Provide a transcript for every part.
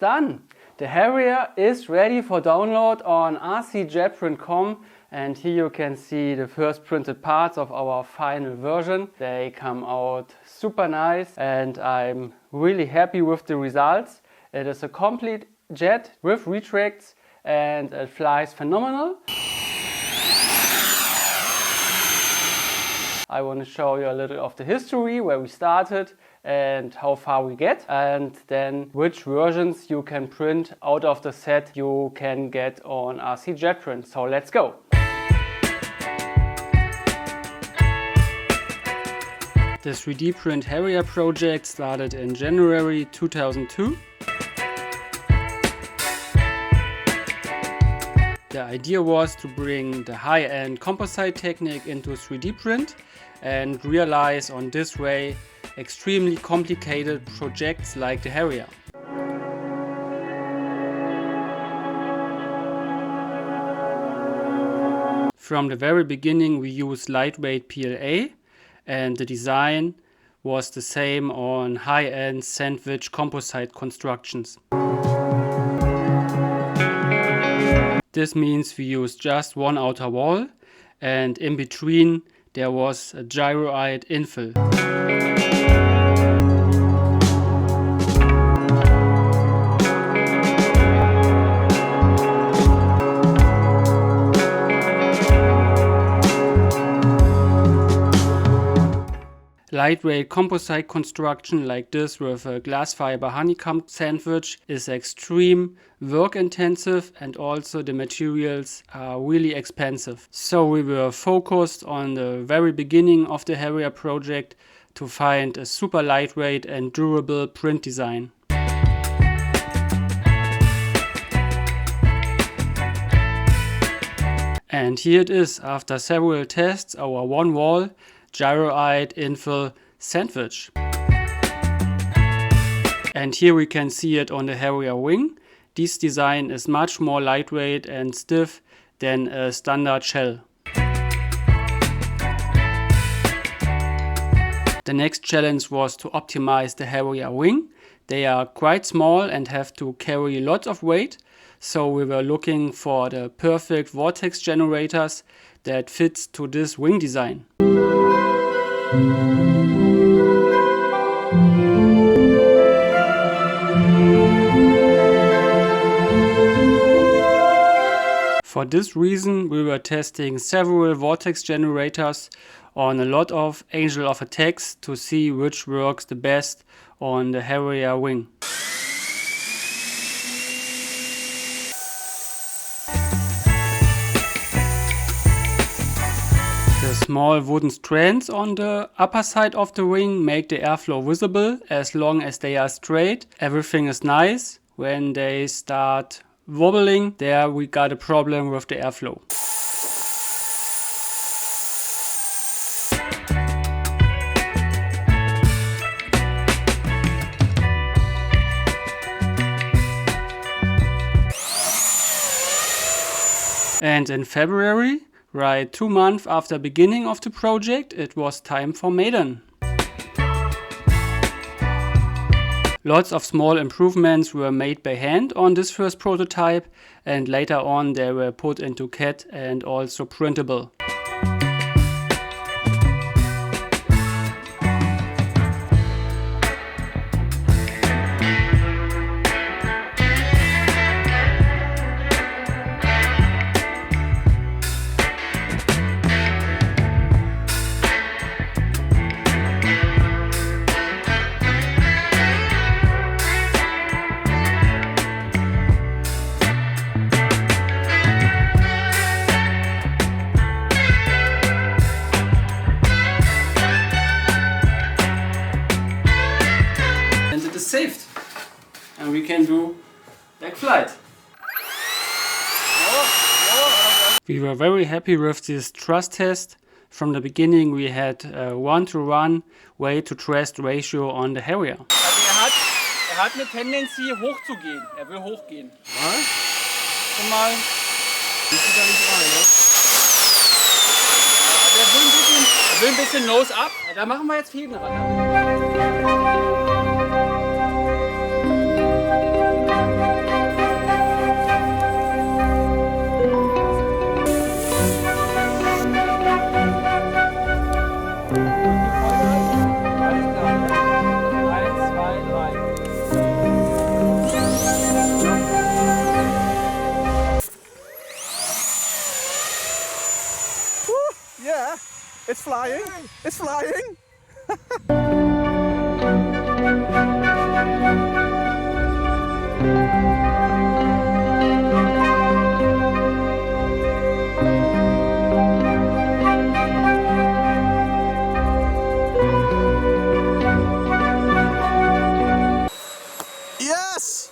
done! The Harrier is ready for download on rcjetprint.com, and here you can see the first printed parts of our final version. They come out super nice and I'm really happy with the results. It is a complete jet with retracts and it flies phenomenal. I want to show you a little of the history, where we started and how far we get, and then which versions you can print out of the set you can get on rcjetprint. So let's go! The 3D print Harrier project started in January 2002. The idea was to bring the high-end composite technique into 3D print and realize on this way extremely complicated projects like the Harrier. From the very beginning we used lightweight PLA, and the design was the same on high-end sandwich composite constructions. This means we used just one outer wall, and in between there was a gyroid infill. Lightweight composite construction like this with a glass fiber honeycomb sandwich is extreme work intensive, and also the materials are really expensive. So we were focused on the very beginning of the Harrier project to find a super lightweight and durable print design. And here it is, after several tests, our one wall gyroid infill sandwich. And here we can see it on the Harrier wing. This design is much more lightweight and stiff than a standard shell. The next challenge was to optimize the Harrier wing. They are quite small and have to carry lots of weight, so we were looking for the perfect vortex generators that fits to this wing design. For this reason we were testing several vortex generators on a lot of angles of attacks to see which works the best on the Harrier wing. The small wooden strands on the upper side of the wing make the airflow visible. As long as they are straight, everything is nice. When they start wobbling, there we got a problem with the airflow. And in February, right 2 months after beginning of the project, it was time for maiden. Lots of small improvements were made by hand on this first prototype, and later on they were put into CAD and also printable. Saved, and we can do back flight. We were very happy with this thrust test. From the beginning we had a 1-to-1 weight to thrust ratio on the Harrier. Also er hat eine Tendency hoch zu gehen. Er will hochgehen. Ja? Schon mal. Das ist ja nicht rein, ne? Er will ein bisschen Nose up. Ja, da machen wir jetzt Fäden ran. Yeah, it's flying. It's flying. Yes!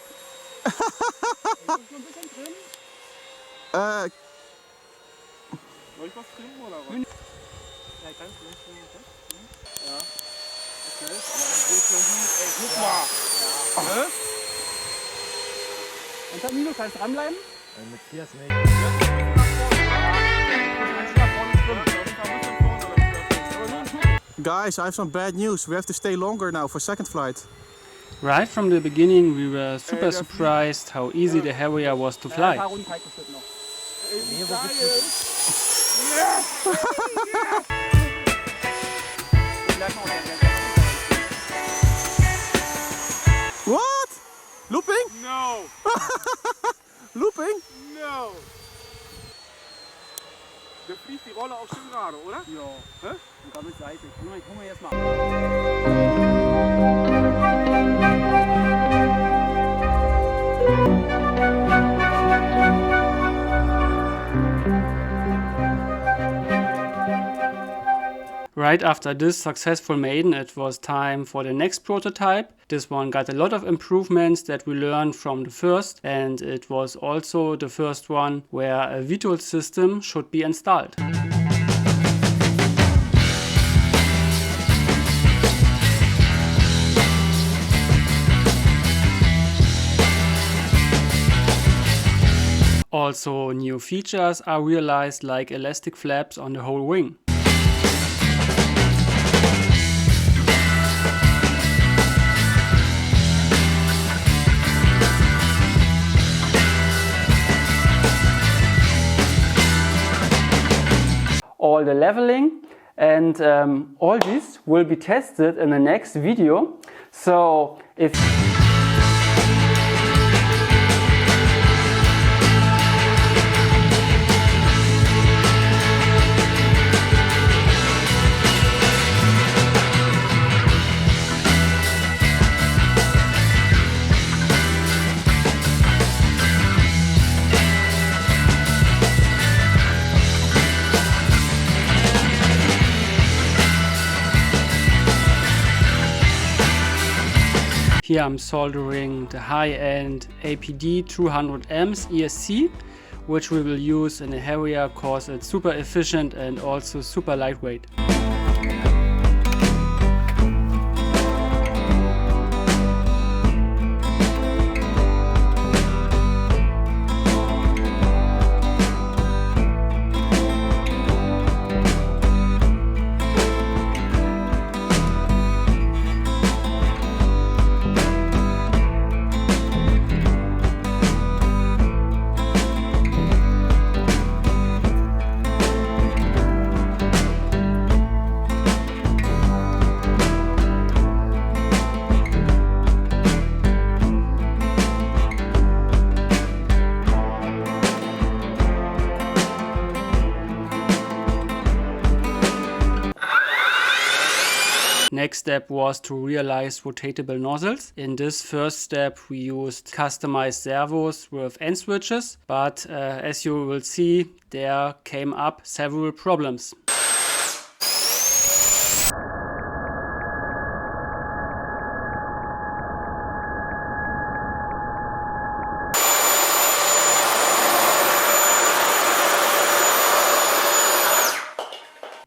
Soll ich was trinken oder was? Ja, ganz leicht. Ja. Okay. Aber das geht schon gut. Ey, guck mal. Ja. Und dann Nino, kannst du dranbleiben? Matthias nicht. Guys, I have some bad news. We have to stay longer now for second flight. Right from the beginning, we were super surprised how easy the Harrier was to fly. What? Looping? No. Looping? No. Da fliegt die Rolle auch schön gerade, oder? Ja. Hä? Sogar mit Seite. Gucken wir jetzt mal. Right after this successful maiden, it was time for the next prototype. This one got a lot of improvements that we learned from the first, and it was also the first one where a VTOL system should be installed. Also, new features are realized, like elastic flaps on the whole wing. All the leveling and all this will be tested in the next video. So if here I'm soldering the high-end APD 200 amps ESC, which we will use in the Harrier because it's super efficient and also super lightweight. Next step was to realize rotatable nozzles. In this first step we used customized servos with end switches, but as you will see, there came up several problems.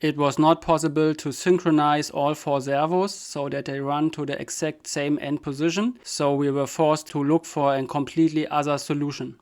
It was not possible to synchronize all 4 servos so that they run to the exact same end position, so we were forced to look for a completely other solution.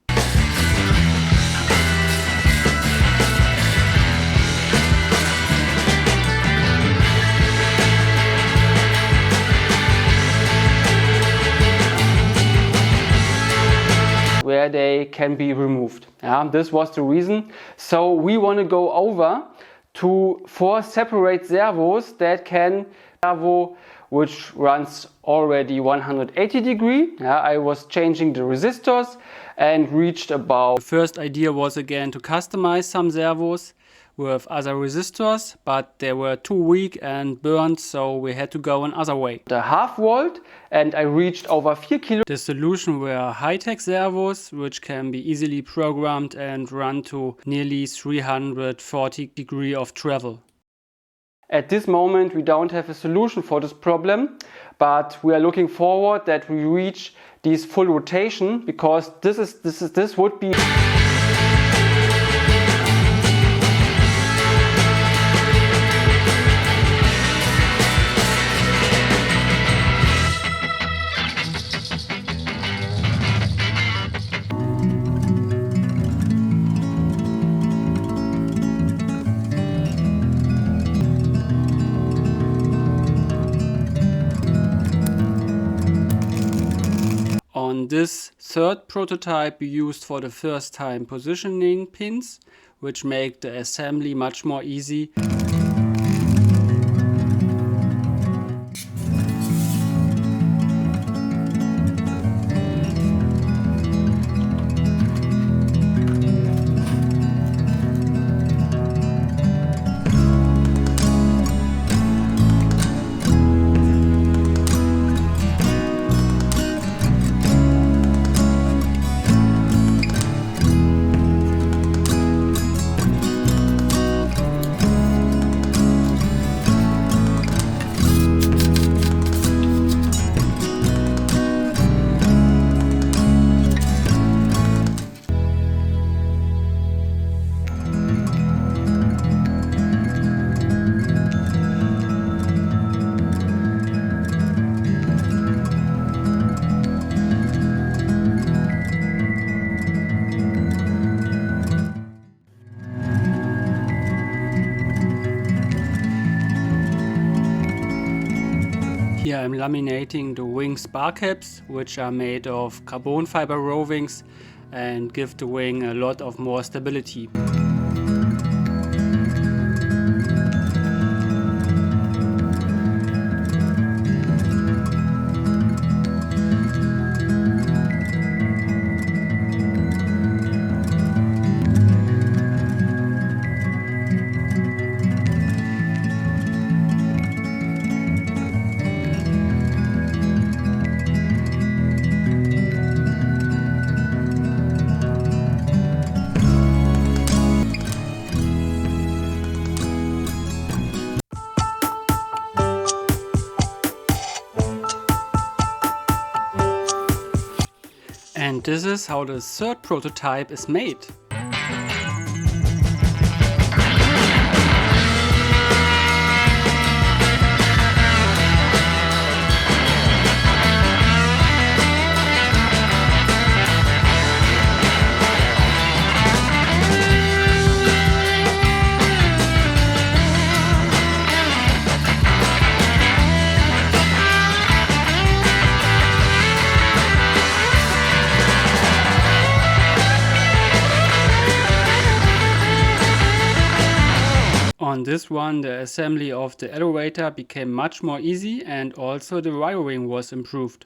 Where they can be removed. This was the reason. So we want to go over to 4 separate servos that can servo which runs already 180 degree. I was changing the resistors and reached about. The first idea was again to customize some servos with other resistors, but they were too weak and burned, so we had to go another way. The half volt, and I reached over 4 kilo. The solution were high-tech servos, which can be easily programmed and run to nearly 340 degrees of travel. At this moment we don't have a solution for this problem, but we are looking forward that we reach this full rotation, because this would be On this third prototype we used for the first time positioning pins, which make the assembly much more easy. Here I'm laminating the wing spar caps, which are made of carbon fiber rovings and give the wing a lot of more stability. And this is how the third prototype is made. On this one, the assembly of the elevator became much more easy, and also the wiring was improved.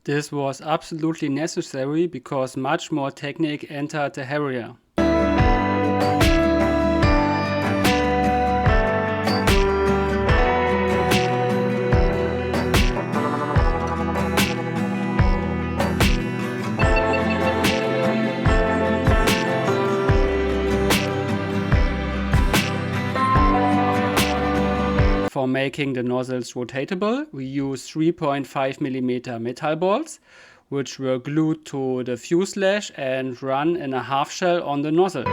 This was absolutely necessary because much more technique entered the Harrier. For making the nozzles rotatable, we use 3.5mm metal balls, which were glued to the fuselage and run in a half shell on the nozzle.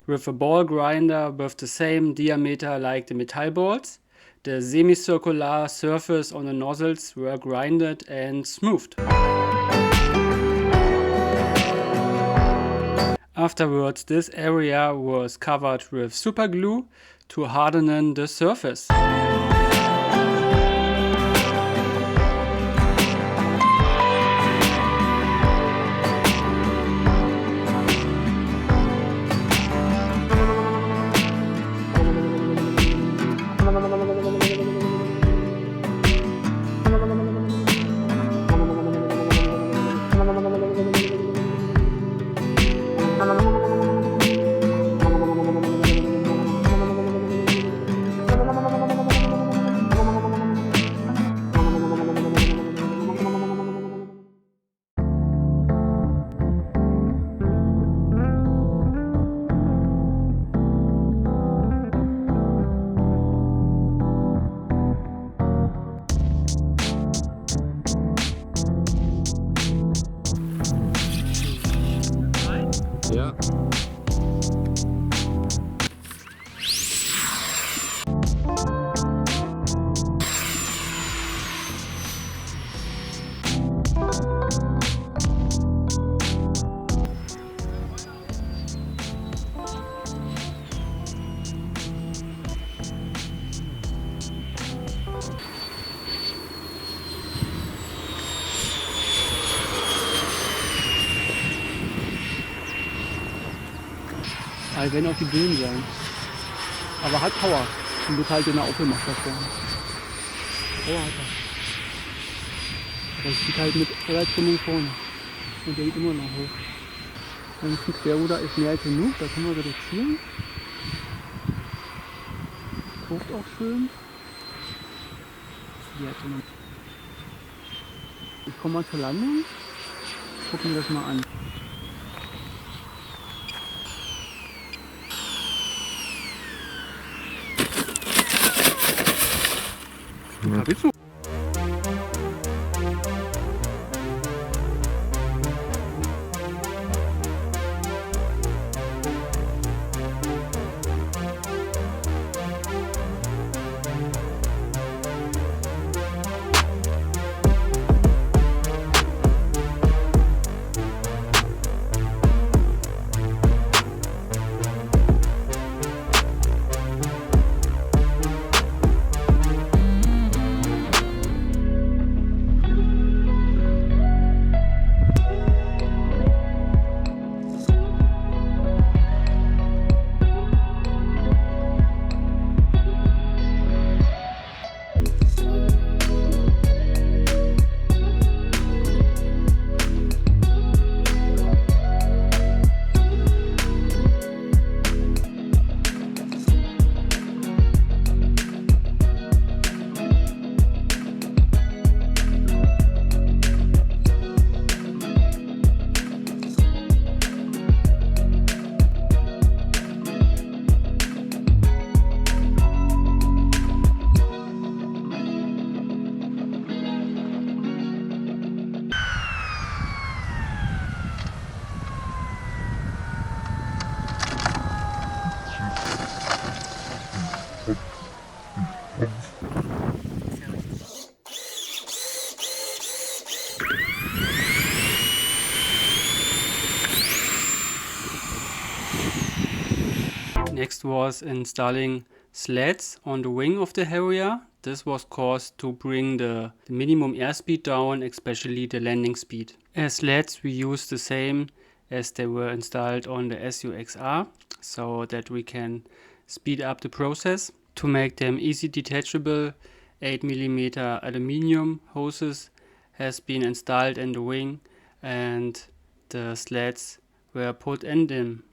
With a ball grinder with the same diameter like the metal balls, the semicircular surface on the nozzles were grinded and smoothed. Afterwards, this area was covered with super glue to harden the surface. Also werden auch die Böen sein. Aber hat Power. Und wird halt in der Opel macht das vorne. Power hat er. Aber es geht halt mit Verletzungen vorne. Und der geht immer noch hoch. Wenn es ein Querruder ist mehr als genug, da können wir reduzieren. Kurft auch schön. Ich komme mal zur Landung. Gucken wir das mal an. Kapitzo. Next was installing sleds on the wing of the Harrier. This was caused to bring the minimum airspeed down, especially the landing speed. As sleds we use the same as they were installed on the SUXR, so that we can speed up the process. To make them easy detachable, 8mm aluminium hoses has been installed in the wing and the sleds were put in them.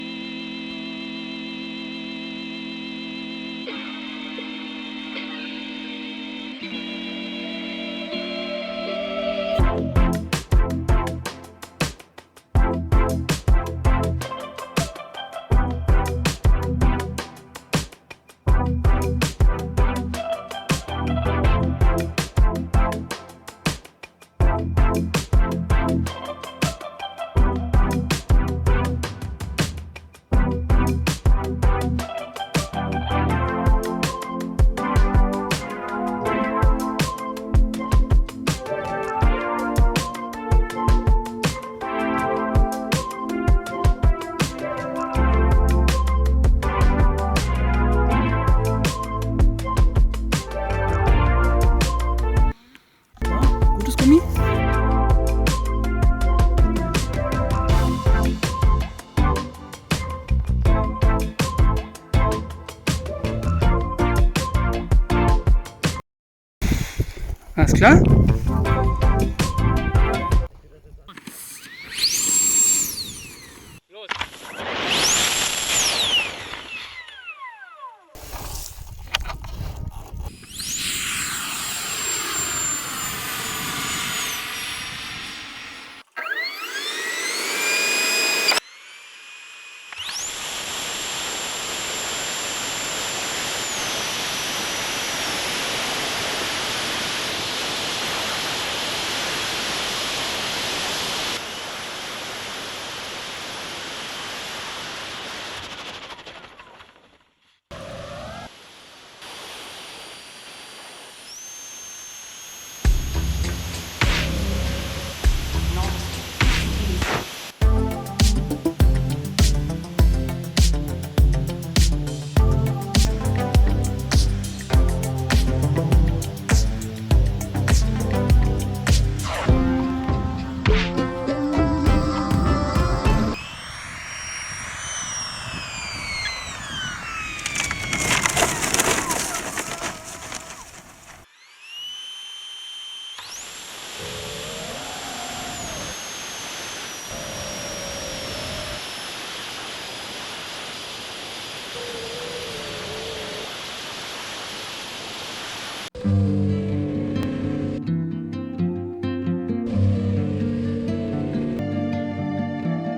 Alles klar?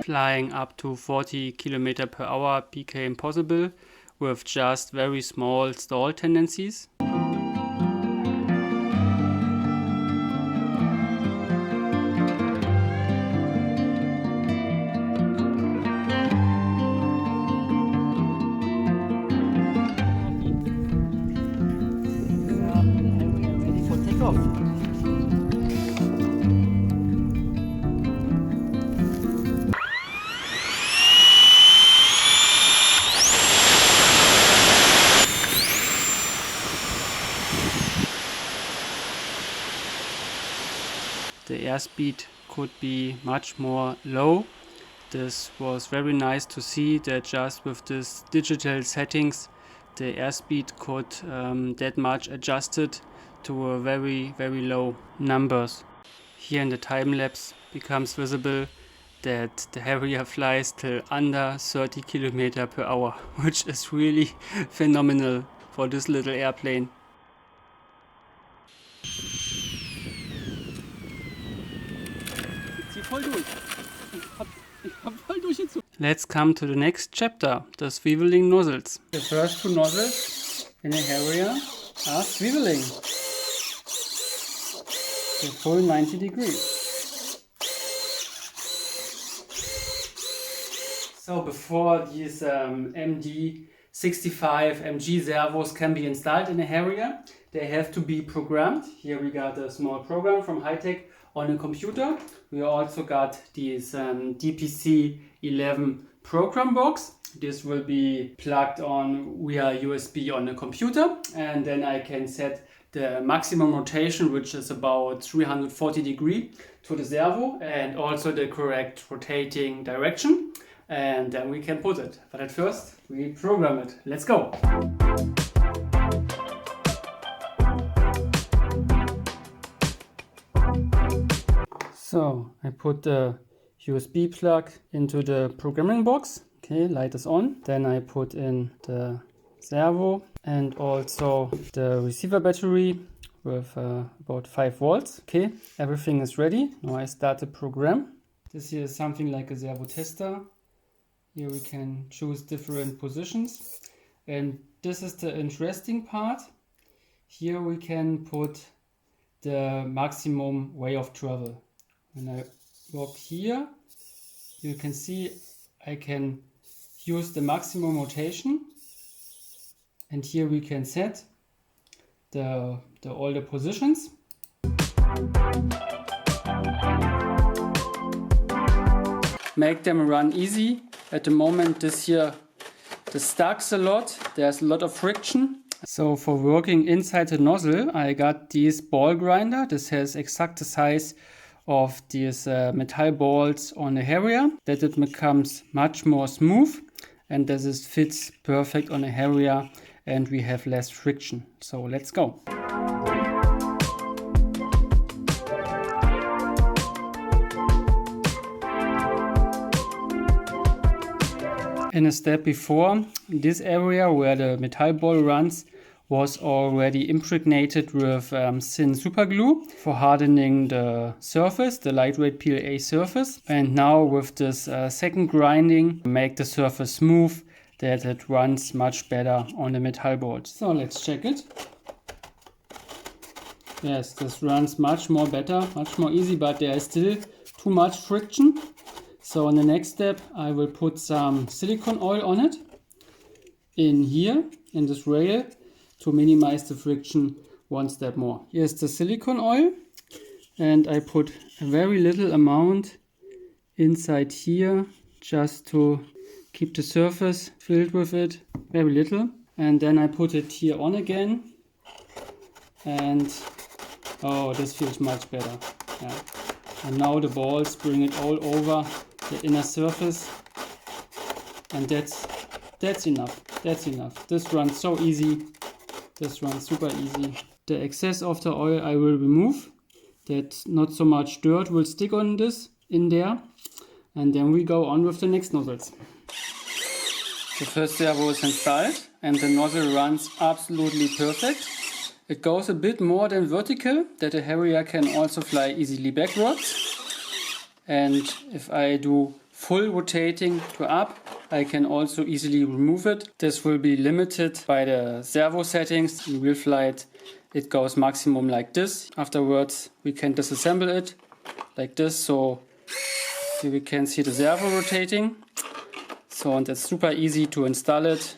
Flying up to 40 km/h became possible with just very small stall tendencies. Ready for takeoff. The airspeed could be much more low. This was very nice to see that just with this digital settings the airspeed could that much adjusted to a very low numbers. Here in the time lapse becomes visible that the Harrier flies till under 30 km/h, which is really phenomenal for this little airplane. Let's come to the next chapter, the swiveling nozzles. The first two nozzles in a Harrier are swiveling. The full 90 degrees. So before these MD65 MG servos can be installed in a Harrier, they have to be programmed. Here we got a small program from Hightech on a computer. We also got this DPC11 program box. This will be plugged on via USB on a computer, and then I can set the maximum rotation, which is about 340 degrees, to the servo, and also the correct rotating direction, and then we can put it. But at first we program it. Let's go. So I put the USB plug into the programming box. Okay, light is on. Then I put in the servo and also the receiver battery with about 5 volts. Okay, everything is ready. Now I start the program. This here is something like a servo tester. Here we can choose different positions. And this is the interesting part. Here we can put the maximum way of travel. When I walk here, you can see I can use the maximum rotation, and here we can set all the positions. Make them run easy. At the moment this here stucks a lot, there's a lot of friction. So for working inside the nozzle I got this ball grinder. This has exact the size of these metal balls on a Harrier, that it becomes much more smooth, and that it fits perfect on a Harrier and we have less friction. So let's go. In a step before, this area where the metal ball runs was already impregnated with thin superglue for hardening the surface, the lightweight PLA surface. And now with this second grinding, make the surface smooth, that it runs much better on the metal balls. So let's check it. Yes, this runs much more better, much more easy, but there is still too much friction. So in the next step, I will put some silicone oil on it, in here, in this rail, to minimize the friction one step more. Here's the silicone oil, and I put a very little amount inside here just to keep the surface filled with it, very little. And then I put it here on again, and oh, this feels much better. Yeah. And now the balls bring it all over the inner surface, and that's enough. That's enough. This runs so easy. This runs super easy. The excess of the oil I will remove, that not so much dirt will stick on this in there, and then we go on with the next nozzles. The first servo is installed and the nozzle runs absolutely perfect. It goes a bit more than vertical, that a Harrier can also fly easily backwards. And if I do full rotating to up, I can also easily remove it. This will be limited by the servo settings. In real flight it goes maximum like this. Afterwards we can disassemble it like this, so here we can see the servo rotating. So, and it's super easy to install it.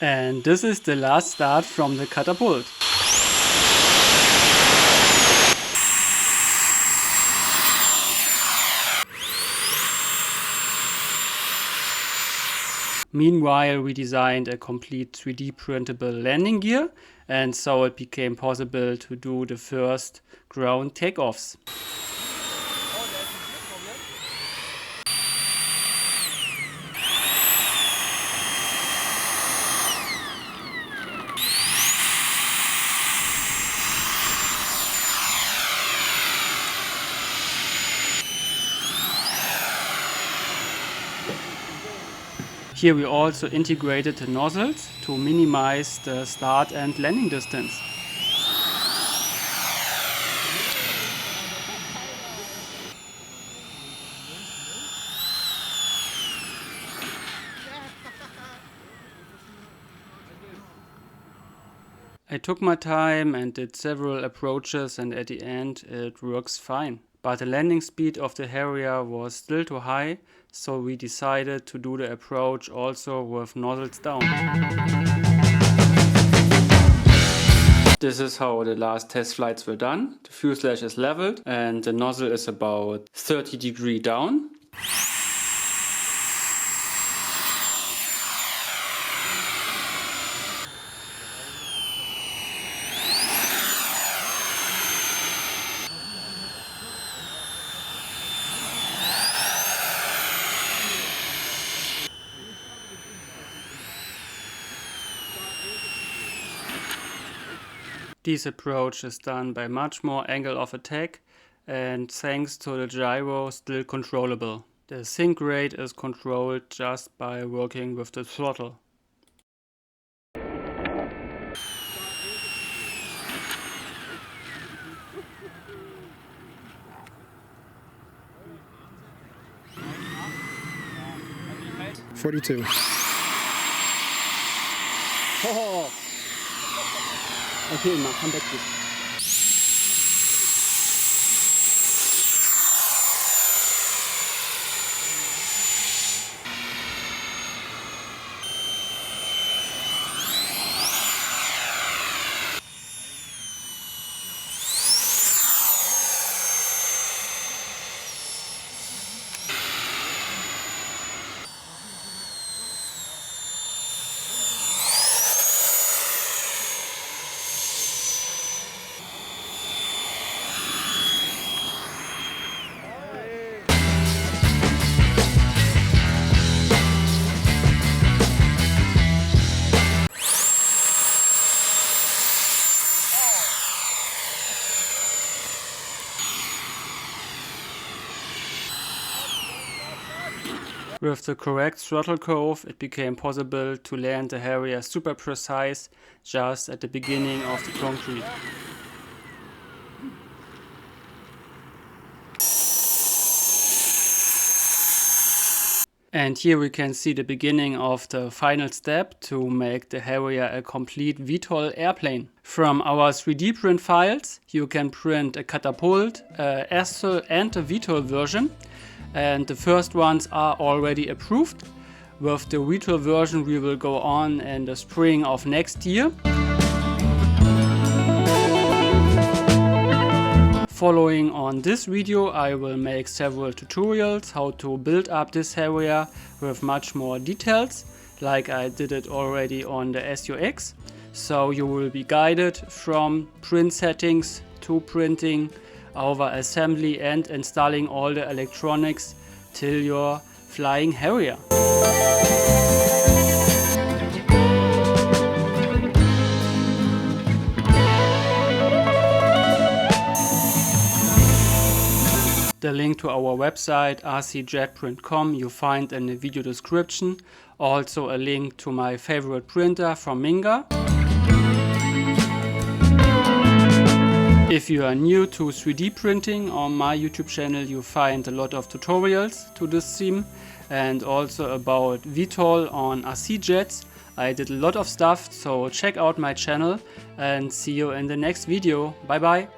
And this is the last start from the catapult. Meanwhile, we designed a complete 3D printable landing gear, and so it became possible to do the first ground takeoffs. Here we also integrated the nozzles to minimize the start and landing distance. I took my time and did several approaches, and at the end it works fine. But the landing speed of the Harrier was still too high, so we decided to do the approach also with nozzles down. This is how the last test flights were done. The fuselage is leveled and the nozzle is about 30 degrees down. This approach is done by much more angle of attack and thanks to the gyro still controllable. The sink rate is controlled just by working with the throttle. $42. Oh. Okay, now come back to With the correct throttle curve, it became possible to land the Harrier super precise just at the beginning of the concrete. And here we can see the beginning of the final step to make the Harrier a complete VTOL airplane. From our 3D print files, you can print a catapult, a Astral and a VTOL version. And the first ones are already approved. With the VTOL version we will go on in the spring of next year. Following on this video, I will make several tutorials how to build up this Harrier with much more details, like I did it already on the SUX. So you will be guided from print settings to printing, over assembly and installing all the electronics till your flying Harrier. The link to our website rcjetprint.com you find in the video description. Also a link to my favorite printer from Minga. If you are new to 3D printing, on my YouTube channel you find a lot of tutorials to this theme and also about VTOL on RC jets. I did a lot of stuff, so check out my channel and see you in the next video. Bye bye!